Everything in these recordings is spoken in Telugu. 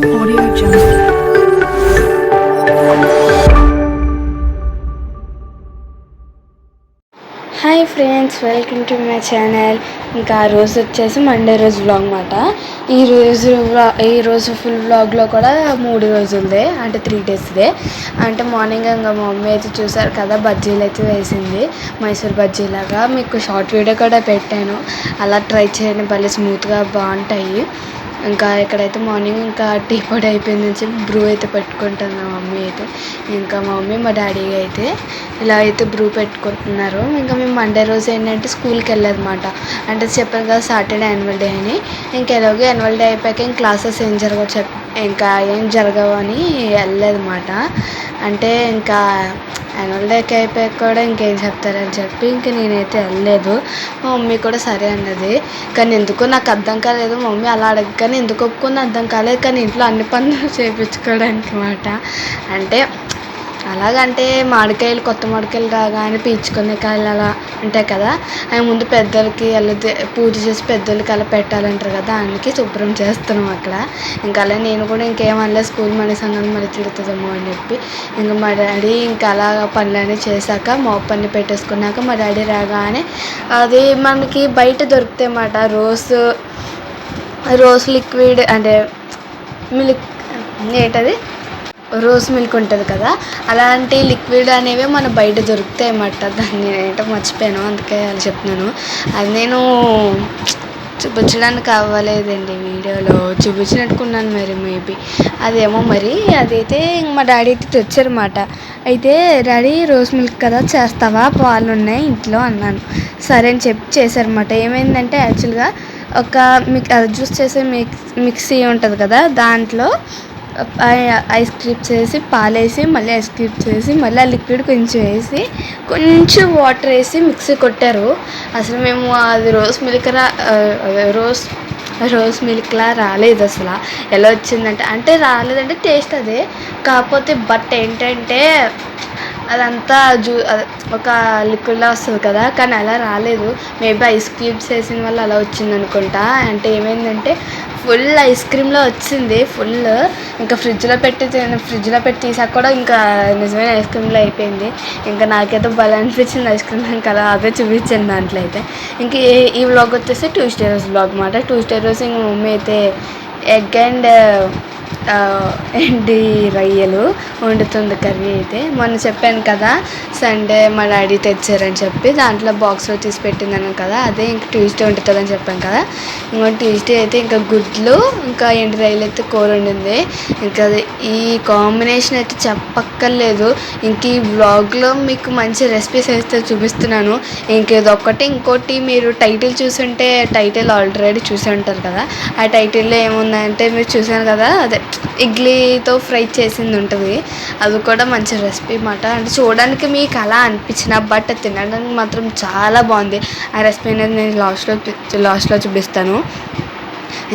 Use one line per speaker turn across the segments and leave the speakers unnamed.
Audio Jungle. Hi friends, welcome to my channel. ఇంకా ఆ రోజు వచ్చేసి మండే రోజు వ్లాగ్ అనమాట. ఈరోజు ఫుల్ వ్లాగ్లో కూడా 3 రోజులదే, అంటే 3 డేస్దే. అంటే మార్నింగ్ ఇంకా మా మమ్మీ అయితే చూసారు కదా, బజ్జీలు అయితే వేసింది, మైసూర్ బజ్జీలాగా. మీకు షార్ట్ వీడియో కూడా పెట్టాను, అలా ట్రై చేయండి, భలే స్మూత్గా బాగుంటాయి. ఇంకా ఇక్కడైతే మార్నింగ్ ఇంకా టీ పొడి అయిపోయింది నుంచి బ్రూ అయితే పెట్టుకుంటుంది మా మమ్మీ అయితే. ఇంకా మా మమ్మీ మా డాడీ అయితే ఇలా అయితే బ్రూ పెట్టుకుంటున్నారు. ఇంకా మేము మండే రోజు ఏంటంటే స్కూల్కి వెళ్ళదన్నమాట. అంటే చెప్పాను కదా సాటర్డే యాన్యువల్ డే అని. ఇంకా ఎలాగో యాన్యువల్ డే అయిపోయాక ఇంక క్లాసెస్ ఏం జరగవు ఇంకా ఏం జరగవు అని వెళ్ళలేదన్నమాట. అంటే ఇంకా యాన్యువల్ డేకి అయిపోయాక కూడా ఇంకేం చెప్తారని చెప్పి ఇంక నేనైతే వెళ్ళలేదు. మా మమ్మీ కూడా సరే అన్నది. కానీ ఎందుకో నాకు అర్థం కాలేదు, మా మమ్మీ అలా అడగగానే ఎందుకు ఒప్పుకుంది అర్థం కాలేదు. కానీ ఇంట్లో అన్ని పనులు చేయించుకోవడానికి అన్నమాట. అంటే అలాగంటే మామిడికాయలు, కొత్త మామిడికాయలు రాగానే పీల్చుకునే కాయలు అలా ఉంటాయి కదా, అవి ముందు పెద్దలకి అలా పూజ చేసి పెద్దలకి అలా పెట్టాలంటారు కదా, అందుకే శుభ్రం చేస్తున్నాం అక్కడ. ఇంకా అలా నేను కూడా ఇంకేమనలేదు, స్కూల్ మనిషి మళ్ళీ తిడుతుందేమో అని చెప్పి. ఇంకా మా డాడీ ఇంకా అలా పనులన్నీ చేశాక మోపు పని పెట్టేసుకున్నాక మా డాడీ రాగానే అది మనకి బయట దొరుకుతాయి అన్నమాట, రోస్ లిక్విడ్ అంటే మిల్క్, ఏంటది రోజ్ మిల్క్ ఉంటుంది కదా, అలాంటి లిక్విడ్ అనేవి మన బయట దొరుకుతాయి అన్నమాట. దాన్ని ఏంటో మర్చిపోయాను, అందుకే అలా చెప్తున్నాను. అది నేను చూపించడానికి అవ్వలేదండి, వీడియోలో చూపించినట్టుకున్నాను మరి మేబీ. అదేమో మరి అదైతే మా డాడీ అయితే తెచ్చారన్నమాట. అయితే డాడీ రోజ్ మిల్క్ కదా చేస్తావా, పాలు ఉన్నాయి ఇంట్లో అన్నాను. సరే అని చెప్పి చేశారన్నమాట. ఏమైందంటే యాక్చువల్గా ఒక జ్యూస్ చేసే మిక్సీ ఉంటుంది కదా, దాంట్లో ఐస్ క్యూబ్స్ వేసి పాలేసి మళ్ళీ ఐస్ క్యూబ్స్ వేసి మళ్ళీ ఆ లిక్విడ్ కొంచెం వేసి కొంచెం వాటర్ వేసి మిక్సీ కొట్టారు. అసలు మేము అది రోజ్ మిల్క్లా రాలేదు అసలు. ఎలా వచ్చిందంటే, అంటే రాలేదంటే టేస్ట్ అదే, కాకపోతే బట్ ఏంటంటే అదంతా ఒక లిక్విడ్లా వస్తుంది కదా, కానీ అలా రాలేదు. మేబీ ఐస్ క్యూబ్స్ వేసిన వల్ల అలా వచ్చింది అనుకుంటా. అంటే ఏమైందంటే ఫుల్ ఐస్ క్రీమ్లో వచ్చింది ఫుల్. ఇంకా ఫ్రిడ్జ్లో పెట్టి తీసాక కూడా ఇంకా నిజమైన ఐస్ క్రీమ్లో అయిపోయింది. ఇంకా నాకైతే భలే అనిపించింది ఐస్ క్రీమ్. ఇంకా అలా అదే చూపించాను దాంట్లో అయితే. ఇంక ఈ వ్లాగ్ వచ్చేసి ట్యూస్డే రోజు వ్లాగ్ అన్నమాట. ట్యూస్డే రోజు ఇంక మమ్మీ అయితే ఎగ్ అండ్ ఎండి రొయ్యలు వండుతుంది కర్రీ అయితే. మొన్న చెప్పాను కదా సండే మా డాడీ తెచ్చారని చెప్పి, దాంట్లో బాక్స్లో తీసి పెట్టిందను కదా, అదే ఇంక ట్యూస్డే వండుతుందని చెప్పాను కదా. ఇంకో ట్యూస్డే అయితే ఇంకా గుడ్లు ఇంకా ఎండి రొయ్యలు అయితే కూర వండింది. ఇంకా ఈ కాంబినేషన్ అయితే చెప్పక్కర్లేదు. ఇంక ఈ వ్లాగ్లో మీకు మంచి రెసిపీస్ అయితే చూపిస్తున్నాను. ఇంకొకటి ఇంకోటి మీరు టైటిల్ చూసుంటే, టైటిల్ ఆల్రెడీ చూసి ఉంటారు కదా, ఆ టైటిల్లో ఏముందంటే మీరు చూసాను కదా, అదే ఇడ్లీతో ఫ్రై చేసింది ఉంటుంది. అది కూడా మంచి రెసిపీ అన్నమాట. అంటే చూడడానికి మీకు అలా అనిపించిన బట్ తినడానికి మాత్రం చాలా బాగుంది. ఆ రెసిపీ అనేది నేను లాస్ట్లో చూపిస్తాను.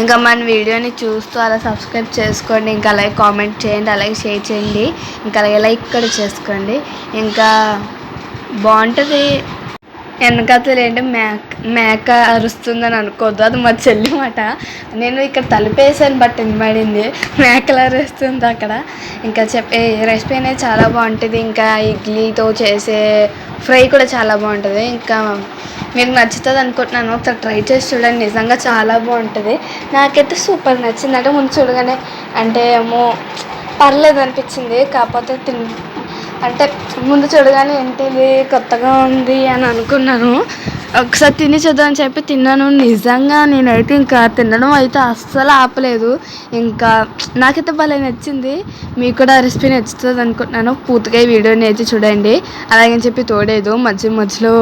ఇంకా మన వీడియోని చూస్తూ అలా సబ్స్క్రైబ్ చేసుకోండి, ఇంకా అలాగే కామెంట్ చేయండి, అలాగే షేర్ చేయండి, ఇంకా అలాగే లైక్ కూడా చేసుకోండి. ఇంకా బాగుంటుంది. వెనకాతలు ఏంటి మేక అరుస్తుందని అనుకోవద్దు, అది మా చెల్లి మాట. నేను ఇక్కడ తలుపేసాను బట్ వినబడింది, మేకలు అరుస్తుంది అక్కడ. ఇంకా రెసిపీ అనేది చాలా బాగుంటుంది. ఇంకా ఇడ్లీతో చేసే ఫ్రై కూడా చాలా బాగుంటుంది. ఇంకా మీకు నచ్చుతుంది అనుకుంటున్నాను, ఒకసారి ట్రై చేసి చూడండి, నిజంగా చాలా బాగుంటుంది. నాకైతే సూపర్ నచ్చింది. అంటే ముందు చూడగానే అంటే ఏమో పర్లేదు అనిపించింది, కాకపోతే అంటే ముందు చూడగానే ఏంటిది కొత్తగా ఉంది అని అనుకున్నాను. ఒకసారి తిని చూద్దామని చెప్పి తిన్నాను. నిజంగా నేనైతే ఇంకా తినడం అయితే అస్సలు ఆపలేదు. ఇంకా నాకైతే భలే నచ్చింది. మీకు కూడా రెసిపీ నచ్చుతుంది అనుకుంటున్నాను. పూర్తిగా ఈ వీడియోని అయితే చూడండి, అలాగని చెప్పి తోడేదు మధ్యలో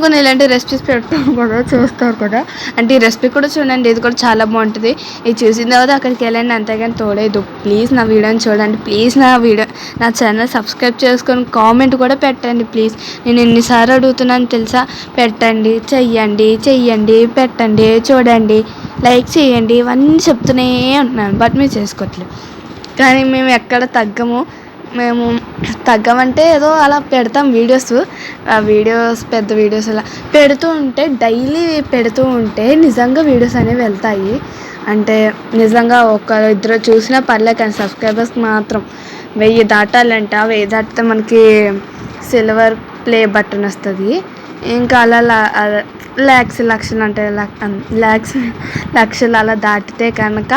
కొన్ని ఇలాంటి రెసిపీస్ పెడతారు కదా, చూస్తారు కదా, అంటే ఈ రెసిపీ కూడా చూడండి, ఇది కూడా చాలా బాగుంటుంది. ఇది చూసిన తర్వాత అక్కడికి వెళ్ళండి, అంతేగాని తోడేదు. ప్లీజ్ నా వీడియోని చూడండి, ప్లీజ్ నా ఛానల్ సబ్స్క్రైబ్ చేసుకొని కామెంట్ కూడా పెట్టండి ప్లీజ్. నేను ఎన్నిసార్లు అడుగుతున్నాను తెలుసా, పెట్టండి, చెయ్యండి, పెట్టండి, చూడండి, లైక్ చేయండి, ఇవన్నీ చెప్తూనే ఉంటున్నాను, బట్ మీరు చేసుకోవట్లేదు. కానీ మేము ఎక్కడ తగ్గమంటే ఏదో అలా పెడతాం వీడియోస్, పెద్ద వీడియోస్ అలా పెడుతూ ఉంటే, డైలీ పెడుతూ ఉంటే నిజంగా వీడియోస్ అనేవి వెళ్తాయి. అంటే నిజంగా ఒక ఇద్దరు చూసినా పర్లేదు కానీ సబ్స్క్రైబర్స్కి మాత్రం 1000 దాటాలంట. 1000 దాటితే మనకి సిల్వర్ ప్లే బటన్ వస్తుంది. ఇంకా అలా లక్షలు అంటే లక్షలు అలా దాటితే కనుక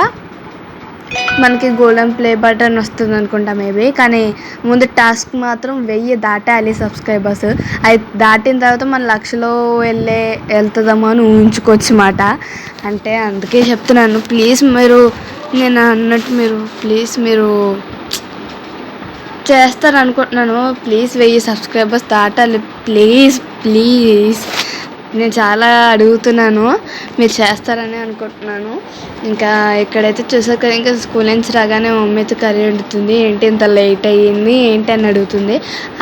మనకి గోల్డెన్ ప్లే బటన్ వస్తుంది అనుకుంటా మేబీ. కానీ ముందు టాస్క్ మాత్రం 1000 దాటాలి సబ్స్క్రైబర్స్. అది దాటిన తర్వాత మన లక్షలో వెళ్తుందేమో అని ఊహించుకోవచ్చు మాట. అంటే అందుకే చెప్తున్నాను, ప్లీజ్ నేను అన్నట్టు మీరు చేస్తారనుకుంటున్నాను. ప్లీజ్ 1000 సబ్స్క్రైబర్స్ దాటాలి. ప్లీజ్ నేను చాలా అడుగుతున్నాను, మీరు చేస్తారని అనుకుంటున్నాను. ఇంకా ఇక్కడైతే చూసారు కదా, ఇంకా స్కూల్ నుంచి రాగానే మమ్మీ కర్రీ వండుతుంది. ఏంటి ఇంత లేట్ అయ్యింది ఏంటి అని అడుగుతుంది.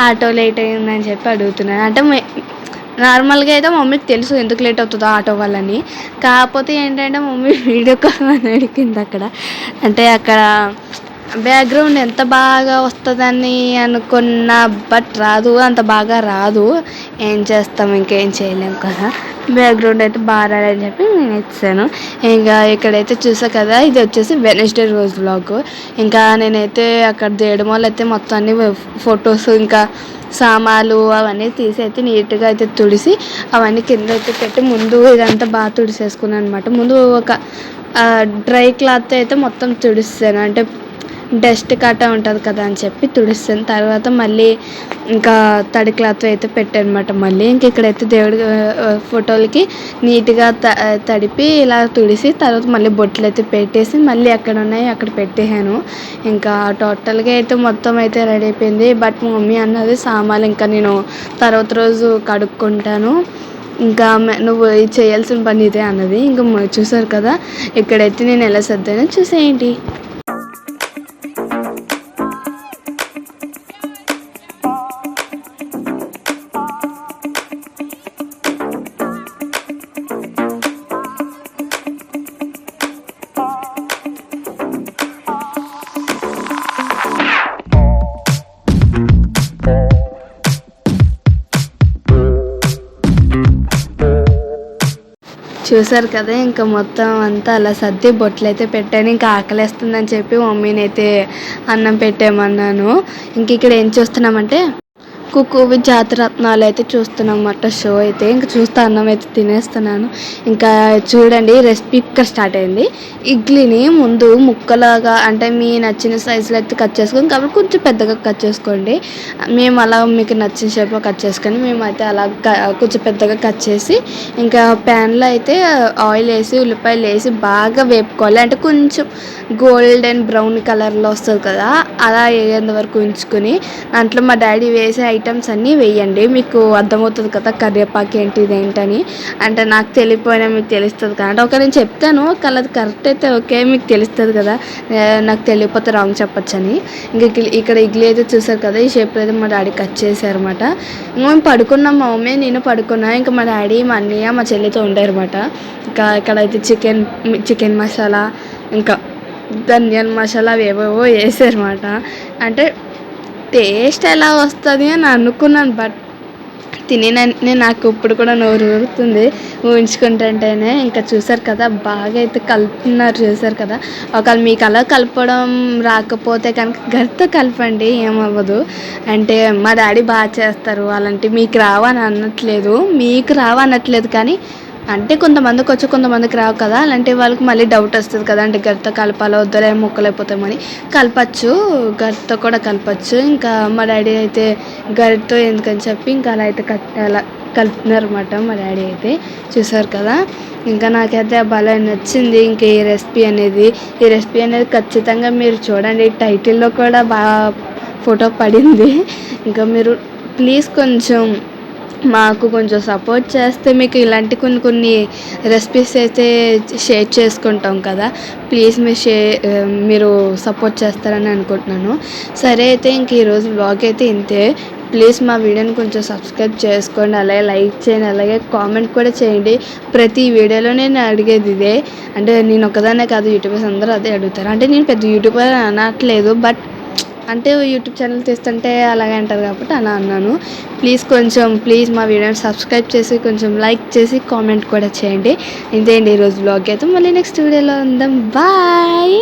ఆటో లేట్ అయ్యిందని చెప్పి అడుగుతున్నాను. అంటే నార్మల్గా అయితే మమ్మీకి తెలుసు ఎందుకు లేట్ అవుతుందో ఆటో వాళ్ళని. కాకపోతే ఏంటంటే మమ్మీ వీడియో కాల్ అని అడిగింది అక్కడ. అంటే అక్కడ బ్యాక్గ్రౌండ్ ఎంత బాగా వస్తుందని అనుకున్నా, బట్ రాదు, అంత బాగా రాదు. ఏం చేస్తాం, ఇంకేం చేయలేం కదా. బ్యాక్గ్రౌండ్ అయితే బాగా రాదని చెప్పి నేను ఇచ్చాను. ఇంకా ఇక్కడైతే చూసా కదా, ఇది వచ్చేసి వెడ్నెస్డే రోజు వ్లాగ్. ఇంకా నేనైతే అక్కడ చేయడం వల్ల అయితే మొత్తం అన్ని ఫొటోస్ ఇంకా సామాన్లు అవన్నీ తీసి అయితే నీట్గా అయితే తుడిసి అవన్నీ కింద అయితే పెట్టి ముందు ఇదంతా బాగా తుడిసేసుకున్నాను అనమాట. ముందు ఒక డ్రై క్లాత్ అయితే మొత్తం తుడిస్తాను, అంటే డస్ట్ కట్ట ఉంటుంది కదా అని చెప్పి తుడిస్తాను. తర్వాత మళ్ళీ ఇంకా తడి క్లాత్ అయితే పెట్టానమాట. మళ్ళీ ఇంక ఇక్కడైతే దేవుడి ఫోటోలకి నీట్గా తడిపి ఇలా తుడిసి తర్వాత మళ్ళీ బొట్లు అయితే పెట్టేసి మళ్ళీ ఎక్కడ ఉన్నాయి అక్కడ పెట్టేసాను. ఇంకా టోటల్గా అయితే మొత్తం అయితే రెడీ అయిపోయింది. బట్ మా మమ్మీ అన్నది సామాన్లు ఇంకా నేను తర్వాత రోజు కడుక్కుంటాను, ఇంకా నువ్వు చేయాల్సిన పని ఇదే అన్నది. ఇంకా చూసారు కదా, ఇక్కడైతే నేను ఎలా సర్దానో చూసేయండి. చూసారు కదా, ఇంకా మొత్తం అంతా అలా సర్ది బొట్లు అయితే పెట్టాను. ఇంకా ఆకలేస్తుందని చెప్పి మమ్మీని అయితే అన్నం పెట్టేయమన్నాను. ఇంక ఇక్కడ ఏం చూస్తున్నామంటే కుక్కు విత్ జాతిరత్నాలు అయితే చూస్తున్నాం అన్నమాట షో అయితే. ఇంకా చూస్తే అన్నం అయితే తినేస్తున్నాను. ఇంకా చూడండి, రెసిపీ ఇక్కడ స్టార్ట్ అయింది. ఇడ్లీని ముందు ముక్కలాగా అంటే మీ నచ్చిన సైజులో అయితే కట్ చేసుకోండి, కాబట్టి కొంచెం పెద్దగా కట్ చేసుకోండి. మేము అలా మీకు నచ్చిన షేప్లో కట్ చేసుకొని మేమైతే అలా కొంచెం పెద్దగా కట్ చేసి ఇంకా ప్యాన్లో అయితే ఆయిల్ వేసి ఉల్లిపాయలు వేసి బాగా వేపుకోవాలి. అంటే కొంచెం గోల్డెన్ బ్రౌన్ కలర్లో వస్తుంది కదా, అలా వేయేంత వరకు ఉంచుకొని దాంట్లో మా డాడీ వేసే ఐటమ్స్ అన్నీ వేయండి. మీకు అర్థమవుతుంది కదా కరివేపాకు ఏంటి ఇదేంటని. అంటే నాకు తెలియపోయినా మీకు తెలుస్తుంది కదా. అంటే నేను చెప్తాను అది కరెక్ట్ అయితే ఓకే, మీకు తెలుస్తుంది కదా, నాకు తెలియకపోతే రాంగ్ చెప్పొచ్చని. ఇంక ఇక్కడ ఇడ్లీ అయితే చూసారు కదా, ఈ షేప్లో అయితే మా డాడీ కట్ చేశారన్నమాట. ఇంకా మేము పడుకున్నాం, మా మమ్మీ నేను పడుకున్నా. ఇంకా మా డాడీ మా అన్నయ్య మా చెల్లితో ఉండారన్నమాట. ఇంకా ఇక్కడైతే చికెన్ మసాలా ఇంకా ధనియాల మసాలా ఏవేవో వేసారన్నమాట. అంటే టేస్ట్ ఎలా వస్తుంది అని అనుకున్నాను, బట్ తినేనే నాకు ఇప్పుడు కూడా నోరు ఊరుతుంది ఊహించుకుంటుంటేనే. ఇంకా చూసారు కదా, బాగా అయితే కలుపుతున్నారు చూసారు కదా. ఒకవేళ మీకు అలా కలపడం రాకపోతే కనుక గరిటెతో కలపండి, ఏమవ్వదు. అంటే మా డాడీ బాగా చేస్తారు అలాంటివి, మీకు రావనట్లేదు కానీ అంటే కొంతమందికి వచ్చి కొంతమందికి రావు కదా, అలాంటి వాళ్ళకి మళ్ళీ డౌట్ వస్తుంది కదా, అంటే గరిటెతో కలపాలో వద్దలే ముక్కలైపోతామని. గరిటెతో కూడా కలపచ్చు. ఇంకా మా డాడీ అయితే గరిటెతో ఎందుకని చెప్పి ఇంకా అలా అయితే అలా కలుపుతున్నారు అన్నమాట మా డాడీ అయితే. చూసారు కదా, ఇంకా నాకైతే భలే నచ్చింది. ఇంకా ఈ రెసిపీ అనేది ఖచ్చితంగా మీరు చూడండి. టైటిల్లో కూడా బాగా ఫోటో పడింది. ఇంకా మీరు ప్లీజ్ కొంచెం మాకు కొంచెం సపోర్ట్ చేస్తే మీకు ఇలాంటి కొన్ని రెసిపీస్ అయితే షేర్ చేసుకుంటాం కదా. ప్లీజ్ మీరు సపోర్ట్ చేస్తారని అనుకుంటున్నాను. సరే అయితే ఇంక ఈరోజు వ్లాగ్ అయితే ఇంతే. ప్లీజ్ మా వీడియోని కొంచెం సబ్స్క్రైబ్ చేసుకోండి, అలాగే లైక్ చేయండి, అలాగే కామెంట్ కూడా చేయండి. ప్రతి వీడియోలో నేను అడిగేది ఇదే. అంటే నేను ఒకదానే కాదు, యూట్యూబర్స్ అందరూ అదే అడుగుతారు. అంటే నేను పెద్ద యూట్యూబర్ అనట్లేదు, బట్ అంటే యూట్యూబ్ ఛానల్ తీస్తుంటే అలాగే అంటారు కాబట్టి అలా అన్నాను. ప్లీజ్ మా వీడియోని సబ్స్క్రైబ్ చేసి కొంచెం లైక్ చేసి కామెంట్ కూడా చేయండి. ఇదే అండి ఈరోజు బ్లాగ్. అయితే మళ్ళీ నెక్స్ట్ వీడియోలో ఉందాం. బాయ్.